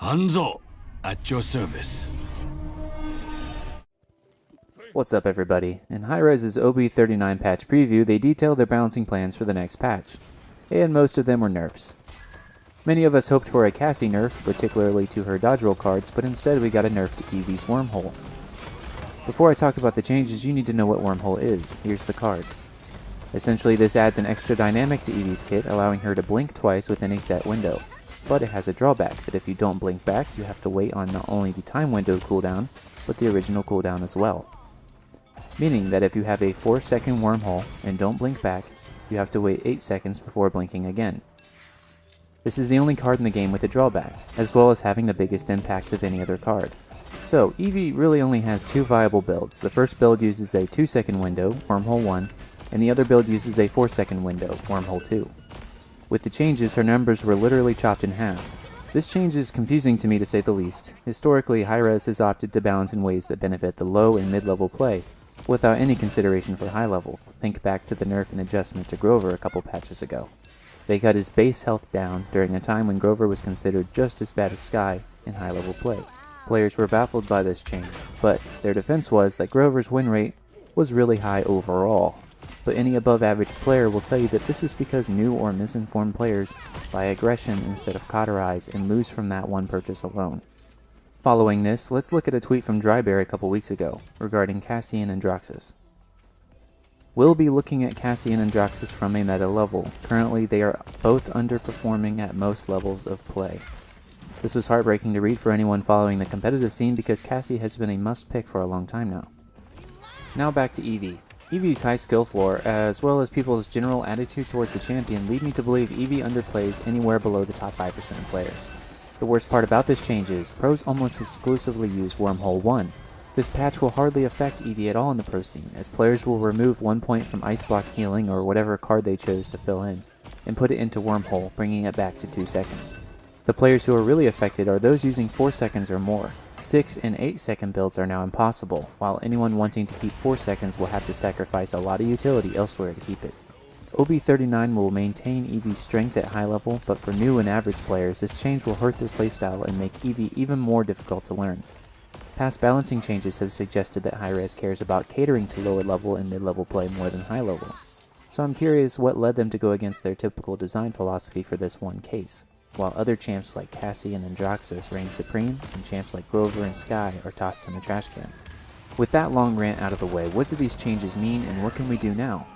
Hanzo, at your service. What's up everybody? In Hi-Rez's OB39 patch preview, they detailed their balancing plans for the next patch, and most of them were nerfs. Many of us hoped for a Cassie nerf, particularly to her dodge roll cards, but instead we got a nerf to Evie's wormhole. Before I talk about the changes, you need to know what wormhole is. Here's the card. Essentially, this adds an extra dynamic to Evie's kit, allowing her to blink twice within a set window. But it has a drawback, that if you don't blink back, you have to wait on not only the time window cooldown, but the original cooldown as well. Meaning that if you have a 4-second wormhole and don't blink back, you have to wait 8 seconds before blinking again. This is the only card in the game with a drawback, as well as having the biggest impact of any other card. So, Evie really only has two viable builds. The first build uses a 2-second window, wormhole 1, and the other build uses a 4-second window, wormhole 2. With the changes, her numbers were literally chopped in half. This change is confusing to me to say the least. Historically, Hi-Rez has opted to balance in ways that benefit the low and mid-level play, without any consideration for high level. Think back to the nerf and adjustment to Grover a couple patches ago. They cut his base health down during a time when Grover was considered just as bad as Sky in high level play. Players were baffled by this change, but their defense was that Grover's win rate was really high overall. But any above average player will tell you that this is because new or misinformed players buy aggression instead of cauterize and lose from that one purchase alone. Following this, let's look at a tweet from Drybear a couple weeks ago regarding Cassie and Androxus. We'll be looking at Cassie and Androxus from a meta level. Currently, they are both underperforming at most levels of play. This was heartbreaking to read for anyone following the competitive scene because Cassie has been a must pick for a long time now. Now back to Evie. Evie's high skill floor, as well as people's general attitude towards the champion, lead me to believe Evie underplays anywhere below the top 5% of players. The worst part about this change is, pros almost exclusively use Wormhole 1. This patch will hardly affect Evie at all in the pro scene, as players will remove 1 point from Ice Block healing or whatever card they chose to fill in, and put it into Wormhole, bringing it back to 2 seconds. The players who are really affected are those using 4 seconds or more. 6 and 8 second builds are now impossible, while anyone wanting to keep 4 seconds will have to sacrifice a lot of utility elsewhere to keep it. OB39 will maintain Evie's strength at high level, but for new and average players, this change will hurt their playstyle and make Evie even more difficult to learn. Past balancing changes have suggested that Hi-Rez cares about catering to lower level and mid-level play more than high level. So I'm curious what led them to go against their typical design philosophy for this one case, while other champs like Cassie and Androxus reign supreme, and champs like Grover and Sky are tossed in the trash can. With that long rant out of the way, what do these changes mean and what can we do now?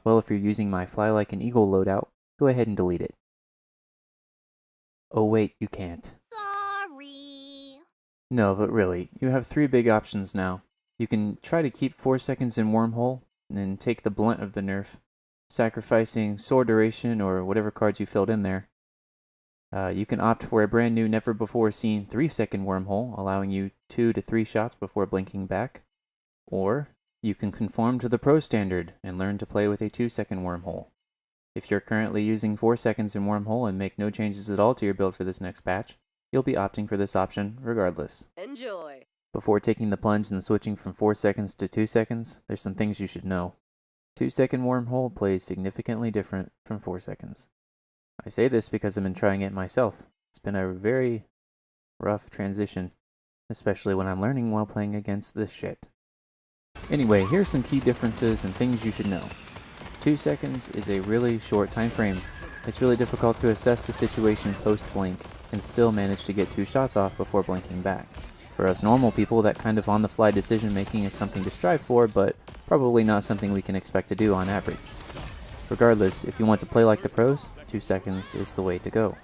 Well, if you're using my Fly Like an Eagle loadout, go ahead and delete it. Oh wait, you can't. Sorry. No, but really, you have 3 big options now. You can try to keep 4 seconds in Wormhole, and then take the blunt of the nerf, sacrificing Sword Duration or whatever cards you filled in there. You can opt for a brand new never before seen 3-second Wormhole, allowing you 2 to 3 shots before blinking back. Or you can conform to the pro standard and learn to play with a 2-second Wormhole. If you're currently using 4 seconds in Wormhole and make no changes at all to your build for this next patch, you'll be opting for this option regardless. Enjoy. Before taking the plunge and switching from 4 seconds to 2 seconds, there's some things you should know. 2-second Wormhole plays significantly different from 4 seconds. I say this because I've been trying it myself. It's been a very rough transition, especially when I'm learning while playing against this shit. Anyway, here's some key differences and things you should know. 2 seconds is a really short time frame. It's really difficult to assess the situation post-blink and still manage to get 2 shots off before blinking back. For us normal people, that kind of on-the-fly decision making is something to strive for, but probably not something we can expect to do on average. Regardless, if you want to play like the pros, 2 seconds is the way to go.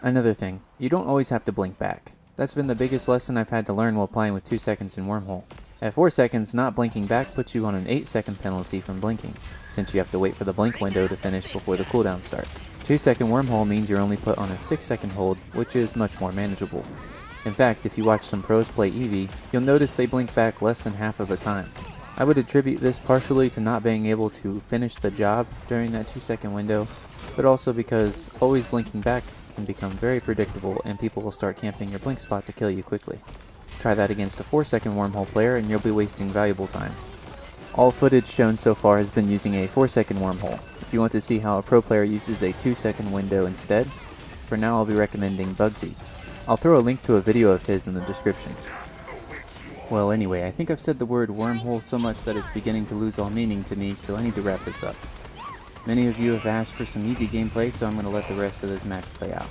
Another thing, you don't always have to blink back. That's been the biggest lesson I've had to learn while playing with 2 seconds in Wormhole. At 4 seconds, not blinking back puts you on an 8-second penalty from blinking, since you have to wait for the blink window to finish before the cooldown starts. 2-second Wormhole means you're only put on a 6-second hold, which is much more manageable. In fact, if you watch some pros play Evie, you'll notice they blink back less than half of the time. I would attribute this partially to not being able to finish the job during that 2-second window, but also because always blinking back can become very predictable and people will start camping your blink spot to kill you quickly. Try that against a 4-second Wormhole player and you'll be wasting valuable time. All footage shown so far has been using a 4-second Wormhole. If you want to see how a pro player uses a 2-second window instead, for now I'll be recommending Bugsy. I'll throw a link to a video of his in the description. Well, anyway, I think I've said the word wormhole so much that it's beginning to lose all meaning to me, so I need to wrap this up. Many of you have asked for some Evie gameplay, so I'm going to let the rest of this match play out.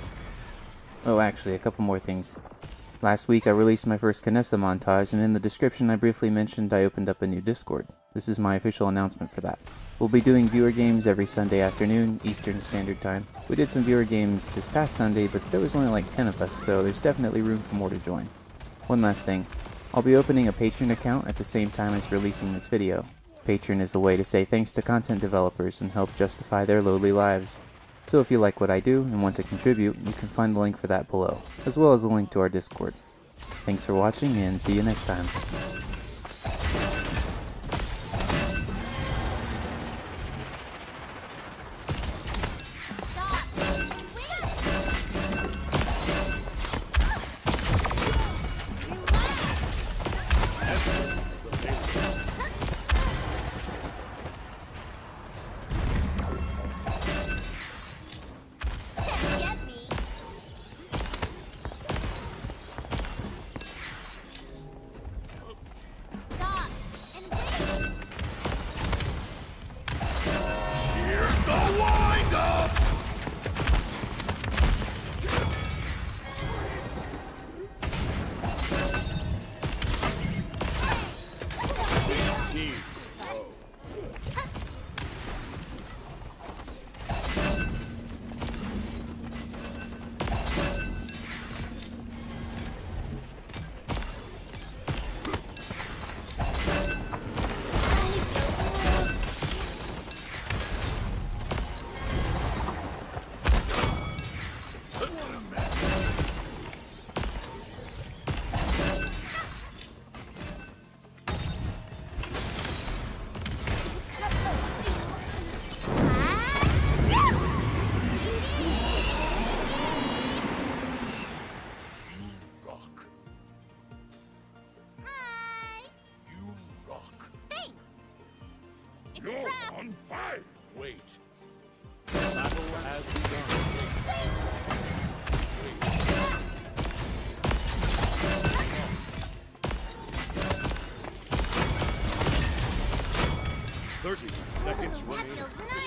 Oh, actually, a couple more things. Last week I released my first Canessa montage, and in the description I briefly mentioned I opened up a new Discord. This is my official announcement for that. We'll be doing viewer games every Sunday afternoon, Eastern Standard Time. We did some viewer games this past Sunday, but there was only like 10 of us, so there's definitely room for more to join. One last thing. I'll be opening a Patreon account at the same time as releasing this video. Patreon is a way to say thanks to content developers and help justify their lowly lives. So if you like what I do and want to contribute, you can find the link for that below, as well as a link to our Discord. Thanks for watching, and see you next time. You're on fire! Wait. Battle has begun. 30 seconds remaining.